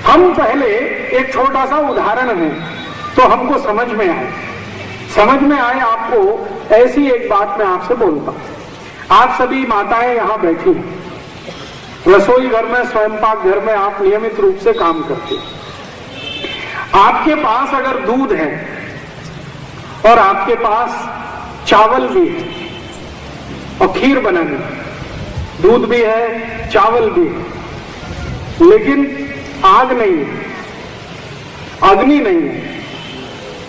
हम पहले एक छोटा सा उदाहरण है तो हमको समझ में आए आपको ऐसी एक बात मैं आपसे बोलता हूं। आप सभी माताएं यहां बैठी हैं, रसोई घर में, स्वयंपाक घर में आप नियमित रूप से काम करते हैं। आपके पास अगर दूध है और आपके पास चावल भी है और खीर बनानी, दूध भी है, चावल भी है, लेकिन आग नहीं है, अग्नि नहीं है,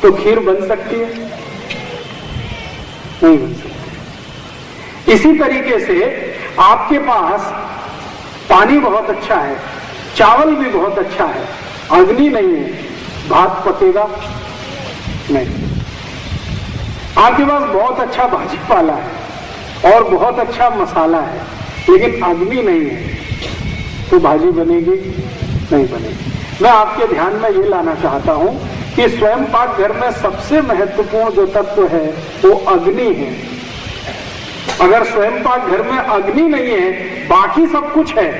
तो खीर बन सकती है? नहीं बन सकती। इसी तरीके से आपके पास पानी बहुत अच्छा है, चावल भी बहुत अच्छा है, अग्नि नहीं है, भात पकेगा नहीं। आपके पास बहुत अच्छा भाजी पाला है और बहुत अच्छा मसाला है, लेकिन अग्नि नहीं है, तो भाजी बनेगी नहीं बनेगी। मैं आपके ध्यान में ये लाना चाहता हूं कि स्वयंपाक घर में सबसे महत्वपूर्ण जो तत्व है वो अग्नि है। अगर स्वयंपाक घर में अग्नि नहीं है, बाकी सब कुछ है,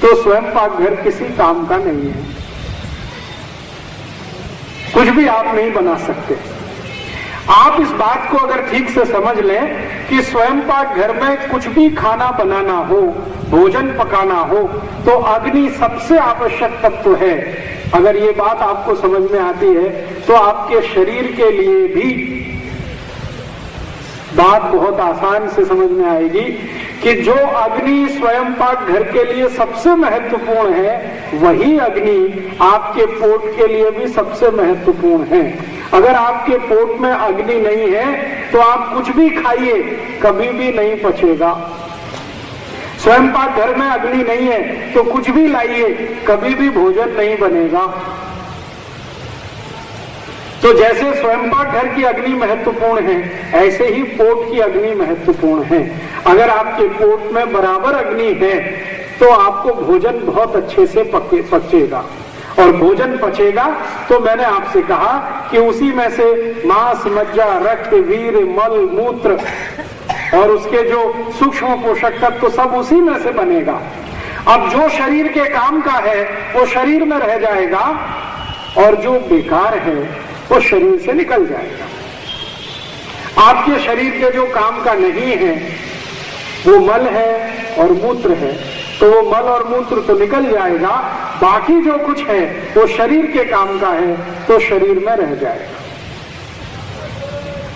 तो स्वयंपाक घर किसी काम का नहीं है, कुछ भी आप नहीं बना सकते। आप इस बात को अगर ठीक से समझ लें कि स्वयंपाक घर में कुछ भी खाना बनाना हो, भोजन पकाना हो, तो अग्नि सबसे आवश्यक तत्व है। अगर ये बात आपको समझ में आती है तो आपके शरीर के लिए भी बात बहुत आसान से समझ में आएगी कि जो अग्नि स्वयंपाक घर के लिए सबसे महत्वपूर्ण है, वही अग्नि आपके पोट के लिए भी सबसे महत्वपूर्ण है। अगर आपके पोट में अग्नि नहीं है तो आप कुछ भी खाइए, कभी भी नहीं पचेगा। स्वयंपाक घर में अग्नि नहीं है तो कुछ भी लाइए, कभी भी भोजन नहीं बनेगा। तो जैसे स्वयंपाक घर की अग्नि महत्वपूर्ण है, ऐसे ही पोट की अग्नि महत्वपूर्ण है। अगर आपके पोट में बराबर अग्नि है तो आपको भोजन बहुत अच्छे से पचेगा, और भोजन पचेगा तो मैंने आपसे कहा कि उसी में से मांस, मज्जा, रक्त, वीर, मल, मूत्र और उसके जो सूक्ष्म पोषक तत्व तो सब उसी में से बनेगा। अब जो शरीर के काम का है वो शरीर में रह जाएगा, और जो बेकार है वो शरीर से निकल जाएगा। आपके शरीर के जो काम का नहीं है वो मल है और मूत्र है, तो वो मल और मूत्र तो निकल जाएगा, बाकी जो कुछ है वो शरीर के काम का है तो शरीर में रह जाएगा।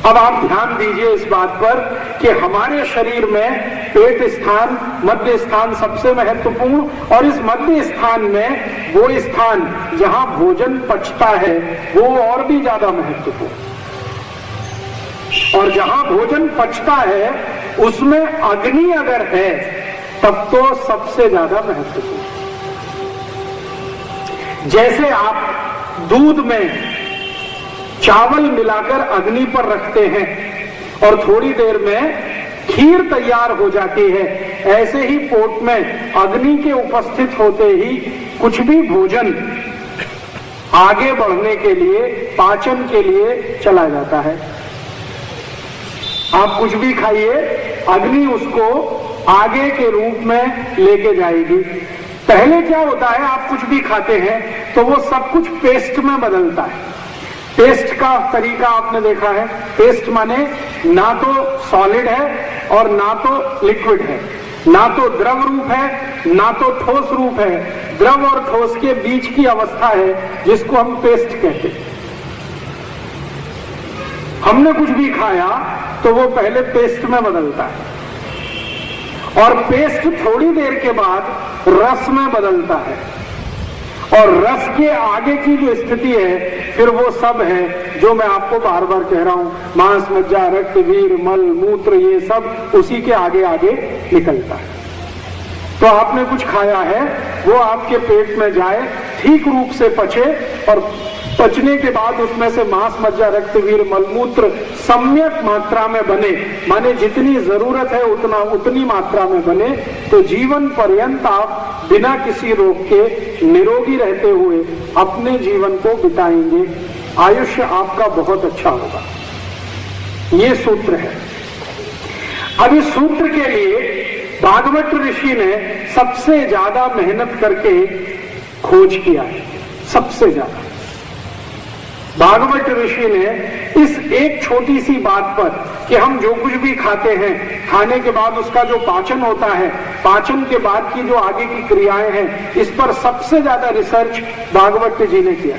अब आप ध्यान दीजिए इस बात पर कि हमारे शरीर में पेट स्थान, मध्य स्थान सबसे महत्वपूर्ण, और इस मध्य स्थान में वो स्थान जहां भोजन पचता है वो और भी ज्यादा महत्वपूर्ण, और जहां भोजन पचता है उसमें अग्नि अगर है तब तो सबसे ज्यादा महत्वपूर्ण। जैसे आप दूध में चावल मिलाकर अग्नि पर रखते हैं और थोड़ी देर में खीर तैयार हो जाती है, ऐसे ही पोट में अग्नि के उपस्थित होते ही कुछ भी भोजन आगे बढ़ने के लिए, पाचन के लिए चला जाता है। आप कुछ भी खाइए, अग्नि उसको आगे के रूप में लेके जाएगी। पहले क्या होता है, आप कुछ भी खाते हैं तो वो सब कुछ पेस्ट में बदलता है। पेस्ट का तरीका आपने देखा है, पेस्ट माने ना तो सॉलिड है और ना तो लिक्विड है, ना तो द्रव रूप है ना तो ठोस रूप है, द्रव और ठोस के बीच की अवस्था है जिसको हम पेस्ट कहते हैं। हमने कुछ भी खाया तो वो पहले पेस्ट में बदलता है, और पेस्ट थोड़ी देर के बाद रस में बदलता है, और रस के आगे की जो स्थिति है फिर वो सब है जो मैं आपको बार बार कह रहा हूं, मांस, मज्जा, रक्त, वीर, मल, मूत्र, ये सब उसी के आगे आगे निकलता है। तो आपने कुछ खाया है, वो आपके पेट में जाए, ठीक रूप से पचे, और पचने के बाद उसमें से मांस, मज्जा, रक्त, वीर, मलमूत्र सम्यक मात्रा में बने, माने जितनी जरूरत है उतनी मात्रा में बने, तो जीवन पर्यंत आप बिना किसी रोग के निरोगी रहते हुए अपने जीवन को बिताएंगे। आयुष्य आपका बहुत अच्छा होगा। ये सूत्र है। अब इस सूत्र के लिए भागवत ऋषि ने सबसे ज्यादा मेहनत करके खोज किया है सबसे ज्यादा। भागवत ऋषि ने इस एक छोटी सी बात पर कि हम जो कुछ भी खाते हैं, खाने के बाद उसका जो पाचन होता है, पाचन के बाद की जो आगे की क्रियाएं हैं, इस पर सबसे ज्यादा रिसर्च भागवत जी ने किया।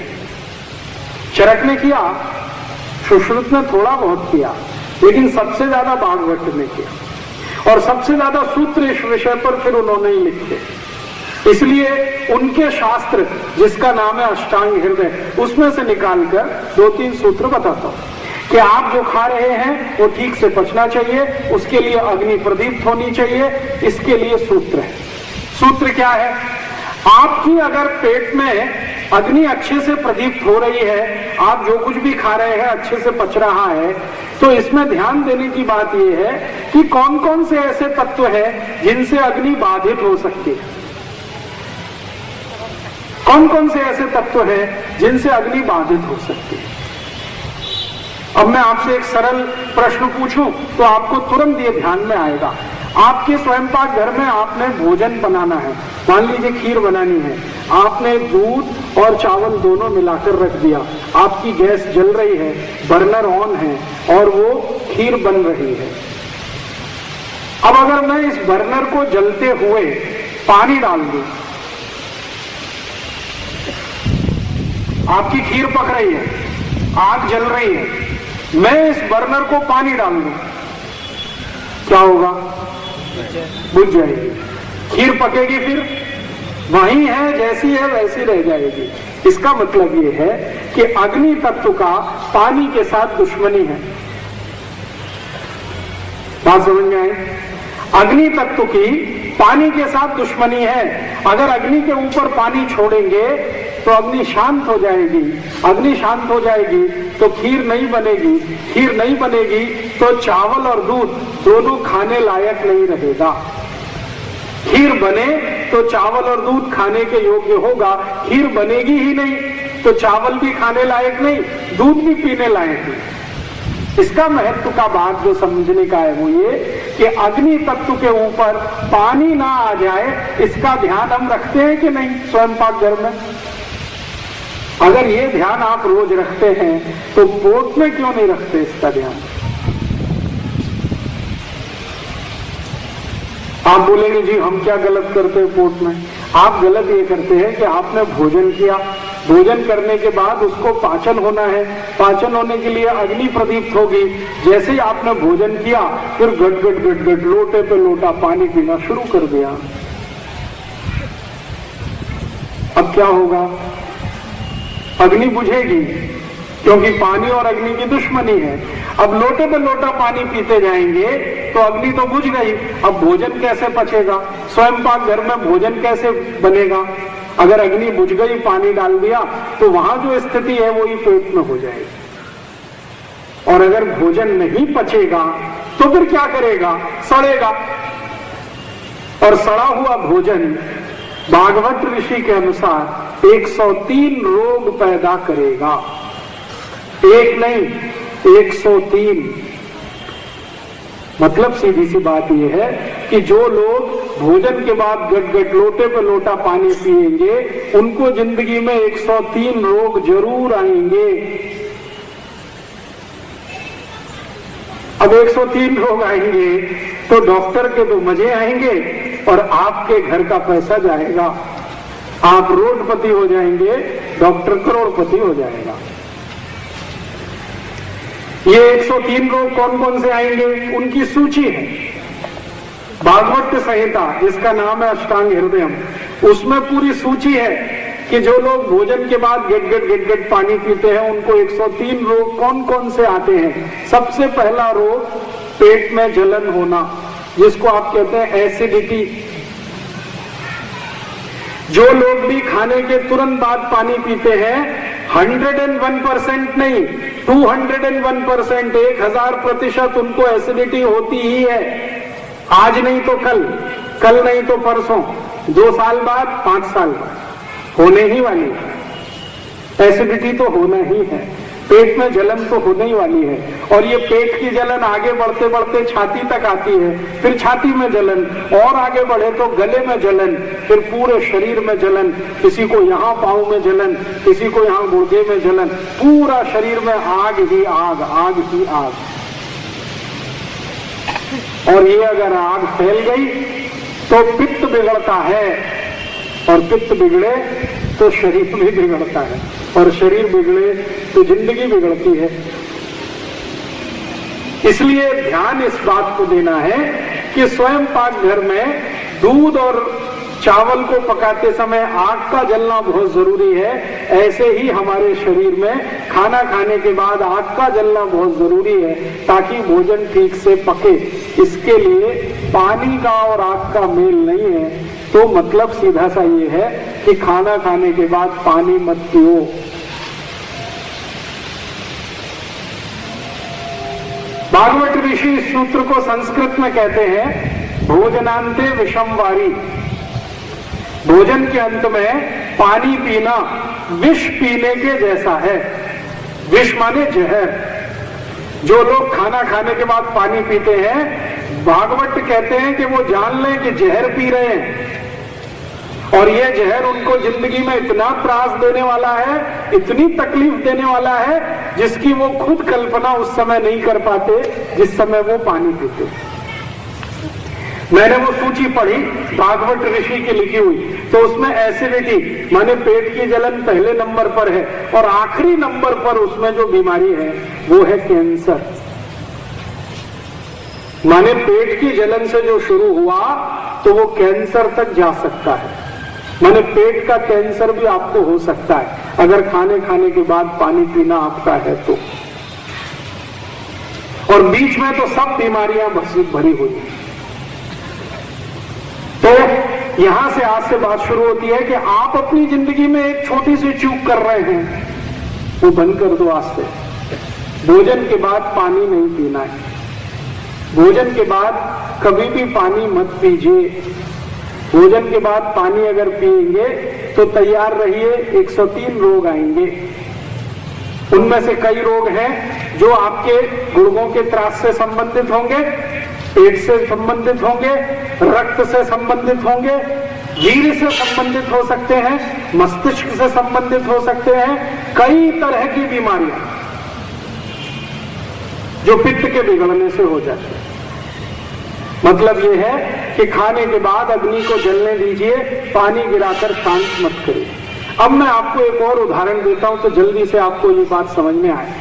चरक ने किया, सुश्रुत ने थोड़ा बहुत किया, लेकिन सबसे ज्यादा भागवत ने किया और सबसे ज्यादा सूत्र इस विषय पर फिर उन्होंने ही लिखे। इसलिए उनके शास्त्र, जिसका नाम है अष्टांग हृदय, उसमें से निकालकर 2-3 सूत्र बताता हूं कि आप जो खा रहे हैं वो ठीक से पचना चाहिए, उसके लिए अग्नि प्रदीप्त होनी चाहिए। इसके लिए सूत्र है। सूत्र क्या है? आपकी अगर पेट में अग्नि अच्छे से प्रदीप्त हो रही है, आप जो कुछ भी खा रहे हैं अच्छे से पच रहा है, तो इसमें ध्यान देने की बात यह है कि कौन कौन से ऐसे तत्व हैं जिनसे अग्नि बाधित हो सकती है। कौन कौन से ऐसे तत्व हैं जिनसे अग्नि बाधित हो सकती है। अब मैं आपसे एक सरल प्रश्न पूछूं तो आपको तुरंत ये ध्यान में आएगा। आपके स्वयंपाक घर में आपने भोजन बनाना है, मान लीजिए खीर बनानी है, आपने दूध और चावल दोनों मिलाकर रख दिया, आपकी गैस जल रही है, बर्नर ऑन है और वो खीर बन रही है। अब अगर मैं इस बर्नर को जलते हुए पानी डाल दूं, आपकी खीर पक रही है, आग जल रही है, मैं इस बर्नर को पानी डाल दूं, क्या होगा? बुझ जाएगी। खीर पकेगी, फिर वही है, जैसी है वैसी रह जाएगी। इसका मतलब यह है कि अग्नि तत्व का पानी के साथ दुश्मनी है। बात समझ में आई? अग्नि तत्व की पानी के साथ दुश्मनी है। अगर अग्नि के ऊपर पानी छोड़ेंगे तो अग्नि शांत हो जाएगी, अग्नि शांत हो जाएगी तो खीर नहीं बनेगी, खीर नहीं बनेगी तो चावल और दूध दोनों खाने लायक नहीं रहेगा। खीर बने तो चावल और दूध खाने के योग्य होगा, खीर बनेगी ही नहीं तो चावल भी खाने लायक नहीं, दूध भी पीने लायक नहीं। इसका महत्व का बात जो समझने का है वो ये कि अग्नि तत्व के ऊपर पानी ना आ जाए, इसका ध्यान हम रखते हैं कि नहीं स्वयंपाक घर में? अगर ये ध्यान आप रोज रखते हैं तो पोट में क्यों नहीं रखते इसका ध्यान? आप बोलेंगे जी हम क्या गलत करते हैं पोट में? आप गलत ये करते हैं कि आपने भोजन किया, भोजन करने के बाद उसको पाचन होना है, पाचन होने के लिए अग्नि प्रदीप्त होगी। जैसे ही आपने भोजन किया फिर गट गट गट गट लोटे पे लोटा पानी पीना शुरू कर दिया। अब क्या होगा? अग्नि बुझेगी, क्योंकि पानी और अग्नि की दुश्मनी है। अब लोटे पे लोटा पानी पीते जाएंगे तो अग्नि तो बुझ गई, अब भोजन कैसे पचेगा? स्वयंपाक घर में भोजन कैसे बनेगा? अगर अग्नि बुझ गई, पानी डाल दिया तो वहां जो स्थिति है वो ही पेट में हो जाएगी। और अगर भोजन नहीं पचेगा तो फिर क्या करेगा? सड़ेगा। और सड़ा हुआ भोजन भागवत ऋषि के अनुसार 103 रोग पैदा करेगा। एक नहीं, 103। मतलब सीधी सी बात यह है कि जो लोग भोजन के बाद गट गट लोटे पे लोटा पानी पिएंगे उनको जिंदगी में 103 रोग जरूर आएंगे। अब 103 रोग आएंगे तो डॉक्टर के तो मजे आएंगे और आपके घर का पैसा जाएगा। आप रोडपति हो जाएंगे, डॉक्टर करोड़पति हो जाएगा। ये 103 रोग कौन कौन से आएंगे उनकी सूची है। भागवत संहिता जिसका नाम है अष्टांग हृदयम, उसमें पूरी सूची है कि जो लोग भोजन के बाद गट गट गट गट पानी पीते हैं उनको 103 रोग कौन कौन से आते हैं। सबसे पहला रोग पेट में जलन होना, जिसको आप कहते हैं एसिडिटी। जो लोग भी खाने के तुरंत बाद पानी पीते हैं 101% नहीं 201%, 1000% उनको एसिडिटी होती ही है। आज नहीं तो कल, कल नहीं तो परसों, 2 साल बाद, 5 साल बाद होने ही वाली है। एसिडिटी तो होना ही है। पेट में जलन तो होने ही वाली है, और ये पेट की जलन आगे बढ़ते बढ़ते छाती तक आती है, फिर छाती में जलन, और आगे बढ़े तो गले में जलन, फिर पूरे शरीर में जलन, किसी को यहाँ पाँव में जलन, किसी को यहाँ गुर्दे में जलन, पूरा शरीर में आग ही आग, आग ही आग। और ये अगर आग फैल गई तो पित्त बिगड़ता है, और पित्त बिगड़े तो शरीर भी बिगड़ता है, और शरीर बिगड़े तो जिंदगी बिगड़ती है। इसलिए ध्यान इस बात को देना है कि स्वयं पाक घर में दूध और चावल को पकाते समय आग का जलना बहुत जरूरी है, ऐसे ही हमारे शरीर में खाना खाने के बाद आग का जलना बहुत जरूरी है ताकि भोजन ठीक से पके। इसके लिए पानी का और आग का मेल नहीं है, तो मतलब सीधा सा ये है कि खाना खाने के बाद पानी मत पियो। भागवत ऋषि इस सूत्र को संस्कृत में कहते हैं भोजनांते विषमवारी। भोजन के अंत में पानी पीना विष पीने के जैसा है। विष माने जहर। जो लोग खाना खाने के बाद पानी पीते हैं, भागवत कहते हैं कि वो जान लें कि जहर पी रहे हैं, और ये जहर उनको जिंदगी में इतना त्रास देने वाला है, इतनी तकलीफ देने वाला है, जिसकी वो खुद कल्पना उस समय नहीं कर पाते जिस समय वो पानी पीते। मैंने वो सूची पढ़ी भागवत ऋषि की लिखी हुई, तो उसमें एसिडिटी माने पेट की जलन पहले नंबर पर है, और आखिरी नंबर पर उसमें जो बीमारी है वो है कैंसर। माने पेट की जलन से जो शुरू हुआ तो वो कैंसर तक जा सकता है। माने पेट का कैंसर भी आपको हो सकता है अगर खाने के बाद पानी पीना आपका है तो। और बीच में तो सब बीमारियां भरी हुई हैं। तो यहां से आज से बात शुरू होती है कि आप अपनी जिंदगी में एक छोटी सी चूक कर रहे हैं, वो बंद कर दो आज से। भोजन के बाद पानी नहीं पीना है। भोजन के बाद कभी भी पानी मत पीजिए। भोजन के बाद पानी अगर पिएंगे तो तैयार रहिए 103 रोग आएंगे। उनमें से कई रोग हैं जो आपके गुर्दों के त्रास से संबंधित होंगे, पेट से संबंधित होंगे, रक्त से संबंधित होंगे, वीर्य से संबंधित हो सकते हैं, मस्तिष्क से संबंधित हो सकते हैं। कई तरह की बीमारियां जो पित्त के बिगड़ने से हो जाती है। मतलब यह है कि खाने के बाद अग्नि को जलने दीजिए, पानी गिराकर शांत मत करिए। अब मैं आपको एक और उदाहरण देता हूं तो जल्दी से आपको ये बात समझ में आए।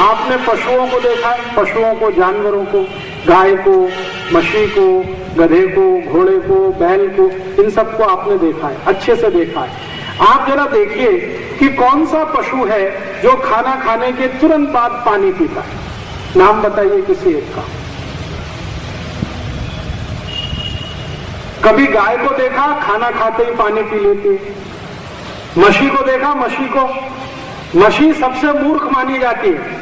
आपने पशुओं को देखा, पशुओं को, जानवरों को, गाय को, मछली को, गधे को, घोड़े को, बैल को, इन सबको आपने देखा है, अच्छे से देखा है। आप जरा देखिए कि कौन सा पशु है जो खाना खाने के तुरंत बाद पानी पीता है। नाम बताइए किसी एक का। कभी गाय को देखा खाना खाते ही पानी पी लेती है। मछली को देखा, मछली सबसे मूर्ख मानी जाती है,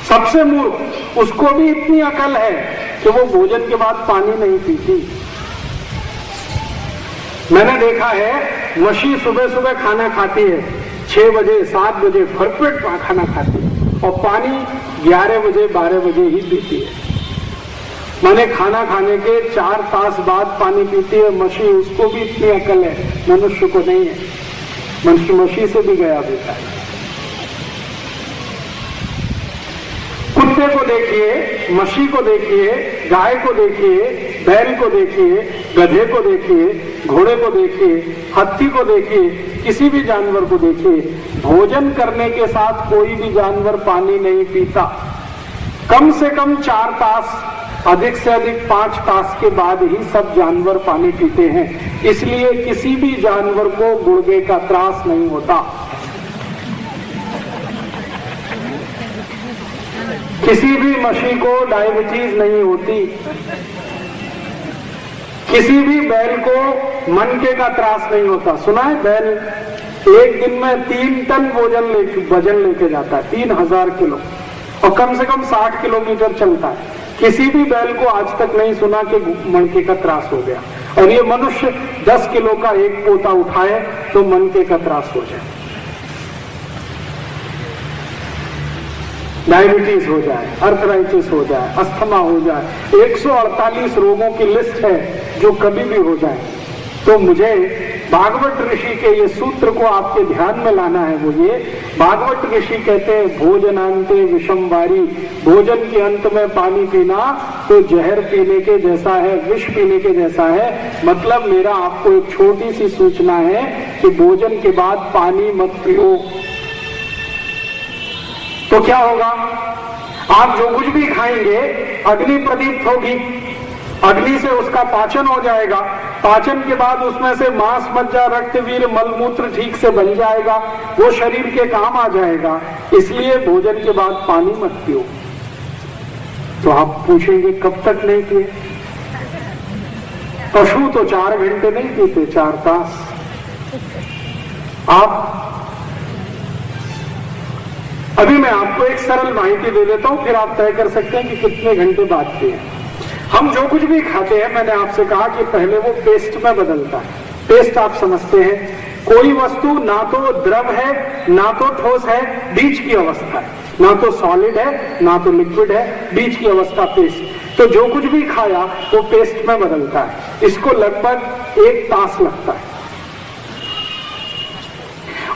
सबसे मूर्ख। उसको भी इतनी अकल है कि वो भोजन के बाद पानी नहीं पीती। मैंने देखा है मछली सुबह सुबह खाना खाती है, 6 बजे 7 बजे भरपेट खाना खाती है, और पानी 11 बजे 12 बजे ही पीती है। मैंने खाना खाने के 4 तास बाद पानी पीती है मछली। उसको भी इतनी अकल है, मनुष्य को नहीं है। मनुष्य मछली से भी गया बेटा है। कुत्ते को देखिए, मछली को देखिए, गाय को देखिए, बैल को देखिए, गधे को देखिए, घोड़े को देखिए, हाथी को देखिए, किसी भी जानवर को देखिए। भोजन करने के साथ कोई भी जानवर पानी नहीं पीता। कम से कम 4 तास, अधिक से अधिक 5 तास के बाद ही सब जानवर पानी पीते हैं। इसलिए किसी भी जानवर को गुर्दे का त्रास नहीं होता, किसी भी मछली को डायबिटीज नहीं होती, किसी भी बैल को मनके का त्रास नहीं होता। सुना है बैल एक दिन में 3 टन वजन लेके जाता है, 3000 किलो, और कम से कम 60 किलोमीटर चलता है। किसी भी बैल को आज तक नहीं सुना कि मनके का त्रास हो गया। और ये मनुष्य 10 किलो का एक पोता उठाए तो मनके का त्रास हो जाए। डायबिटीज हो जाए, अर्थराइटिस हो जाए, अस्थमा हो जाए, 148 रोगों की लिस्ट है जो कभी भी हो जाए। तो मुझे भागवत ऋषि के ये सूत्र को आपके ध्यान में लाना है। वो ये भागवत ऋषि कहते हैं भोजनांते विषम वारी, भोजन के अंत में पानी पीना तो जहर पीने के जैसा है, विष पीने के जैसा है। मतलब मेरा आपको एक छोटी सी सूचना है कि भोजन के बाद पानी मत पियो। तो क्या होगा, आप जो कुछ भी खाएंगे अग्नि प्रदीप्त होगी, अग्नि से उसका पाचन हो जाएगा, पाचन के बाद उसमें से मांस मज्जा रक्त वीर मलमूत्र ठीक से बन जाएगा, वो शरीर के काम आ जाएगा। इसलिए भोजन के बाद पानी मत पियो। तो आप पूछेंगे कब तक नहीं पिए? पशु तो 4 घंटे नहीं पीते, 4 तास। आप अभी मैं आपको एक सरल माहिती दे देता हूं, फिर आप तय कर सकते हैं कि कितने घंटे बाद पिए। हम जो कुछ भी खाते हैं, मैंने आपसे कहा कि पहले वो पेस्ट में बदलता है। पेस्ट आप समझते हैं, कोई वस्तु ना तो द्रव है ना तो ठोस है, बीच की अवस्था है, ना तो सॉलिड है ना तो लिक्विड है, बीच की अवस्था पेस्ट। तो जो कुछ भी खाया वो पेस्ट में बदलता है। इसको लगभग 1 तास लगता है।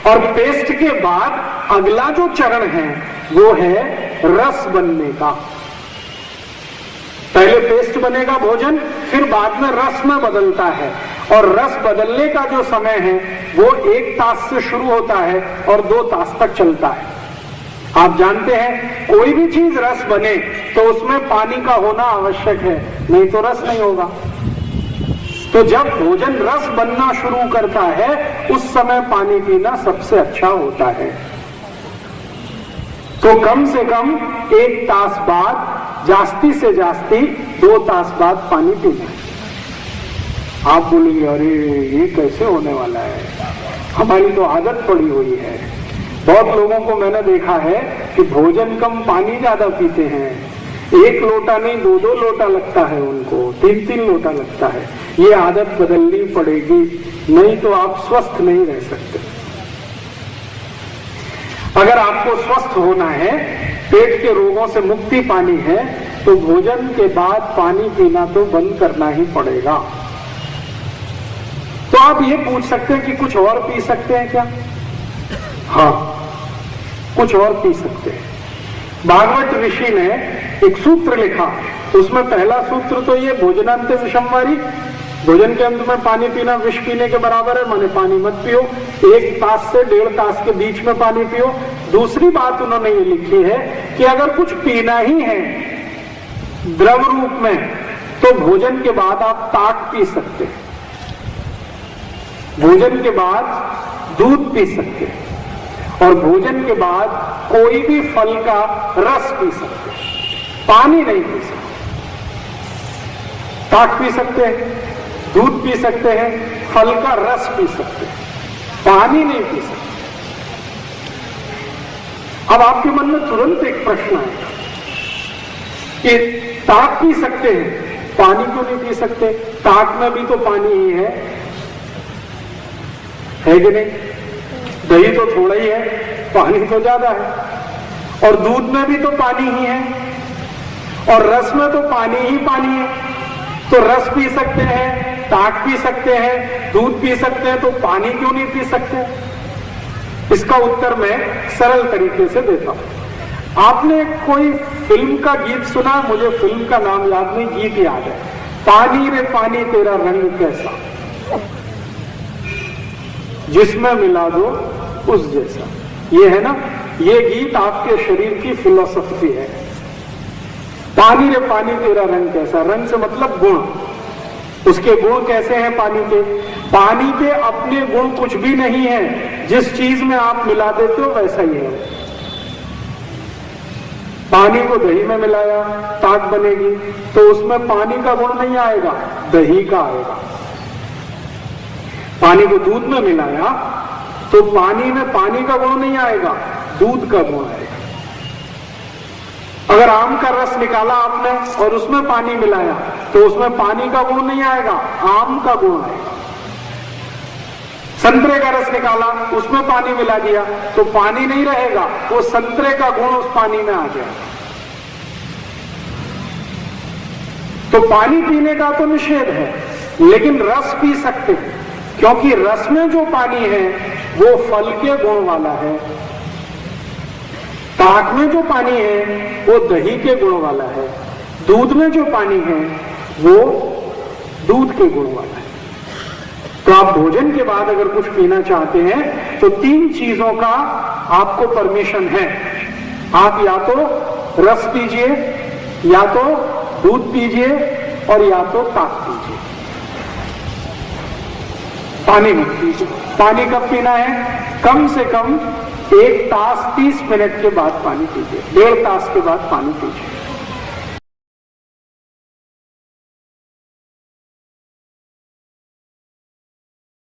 और पेस्ट के बाद अगला जो चरण है वो है रस बनने का। पहले पेस्ट बनेगा भोजन, फिर बाद में रस में बदलता है। और रस बदलने का जो समय है वो 1 तास से शुरू होता है और 2 तास तक चलता है। आप जानते हैं कोई भी चीज रस बने तो उसमें पानी का होना आवश्यक है, नहीं तो रस नहीं होगा। तो जब भोजन रस बनना शुरू करता है उस समय पानी पीना सबसे अच्छा होता है। तो कम से कम 1 तास बाद, जास्ती से जास्ती 2 तास बाद पानी पीना है। आप बोलेंगे अरे ये कैसे होने वाला है, हमारी तो आदत पड़ी हुई है। बहुत लोगों को मैंने देखा है कि भोजन कम पानी ज्यादा पीते हैं। 1 लोटा नहीं 2-2 लोटा लगता है उनको, 3-3 लोटा लगता है। ये आदत बदलनी पड़ेगी, नहीं तो आप स्वस्थ नहीं रह सकते। अगर आपको स्वस्थ होना है, पेट के रोगों से मुक्ति पानी है, तो भोजन के बाद पानी पीना तो बंद करना ही पड़ेगा। तो आप ये पूछ सकते हैं कि कुछ और पी सकते हैं क्या? हाँ, कुछ और पी सकते हैं। भागवत ऋषि ने एक सूत्र लिखा, उसमें पहला सूत्र तो ये भोजनांत विषम वारी, भोजन के अंत में पानी पीना विष पीने के बराबर है, माने पानी मत पियो। 1 तास से 1.5 तास के बीच में पानी पियो। दूसरी बात उन्होंने ये लिखी है कि अगर कुछ पीना ही है द्रव रूप में तो भोजन के बाद आप ताक पी सकते हैं, भोजन के बाद दूध पी सकते हैं, और भोजन के बाद कोई भी फल का रस पी सकते हैं, पानी नहीं पी सकते। ताक पी सकते हैं, दूध पी सकते हैं, फल का रस पी सकते हैं, पानी नहीं पी सकते। अब आपके मन में तुरंत एक प्रश्न आएगा कि ताक पी सकते हैं, पानी क्यों नहीं पी सकते? ताक में भी तो पानी ही है कि नहीं? दही तो थोड़ा ही है, पानी तो ज्यादा है। और दूध में भी तो पानी ही है, और रस में तो पानी ही पानी है। तो रस पी सकते हैं, ताक पी सकते हैं, दूध पी सकते हैं, तो पानी क्यों नहीं पी सकते? इसका उत्तर मैं सरल तरीके से देता हूं। आपने कोई फिल्म का गीत सुना? मुझे फिल्म का नाम याद नहीं, गीत याद है, पानी रे पानी तेरा रंग कैसा, जिसमें मिला दो उस जैसा। ये है ना, ये गीत आपके शरीर की फिलॉसफी है। पानी रे पानी तेरा रंग कैसा, रंग से मतलब गुण, उसके गुण कैसे हैं पानी के? पानी के अपने गुण कुछ भी नहीं है, जिस चीज में आप मिला देते हो वैसा ही है। पानी को दही में मिलाया, ताक बनेगी, तो उसमें पानी का गुण नहीं आएगा, दही का आएगा। पानी को दूध में मिलाया तो पानी में पानी का गुण नहीं आएगा, दूध का गुण आएगा। अगर आम का रस निकाला आपने और उसमें पानी मिलाया तो उसमें पानी का गुण नहीं आएगा, आम का गुण आएगा। संतरे का रस निकाला, उसमें पानी मिला दिया तो पानी नहीं रहेगा, वो संतरे का गुण उस पानी में आ गया। तो पानी पीने का तो निषेध है, लेकिन रस पी सकते हैं, क्योंकि रस में जो पानी है वो फल के गुण वाला है। ताक में जो पानी है वो दही के गुण वाला है। दूध में जो पानी है वो दूध के गुण वाला है। तो आप भोजन के बाद अगर कुछ पीना चाहते हैं तो 3 चीजों का आपको परमिशन है। आप या तो रस पीजिए, या तो दूध पीजिए, और या तो ताक पीजिए। पानी मत पीजिए। पानी कब पीना है? कम से कम 1 तास 30 मिनट के बाद पानी पीजिए, 1.5 तास के बाद पानी पीजिए।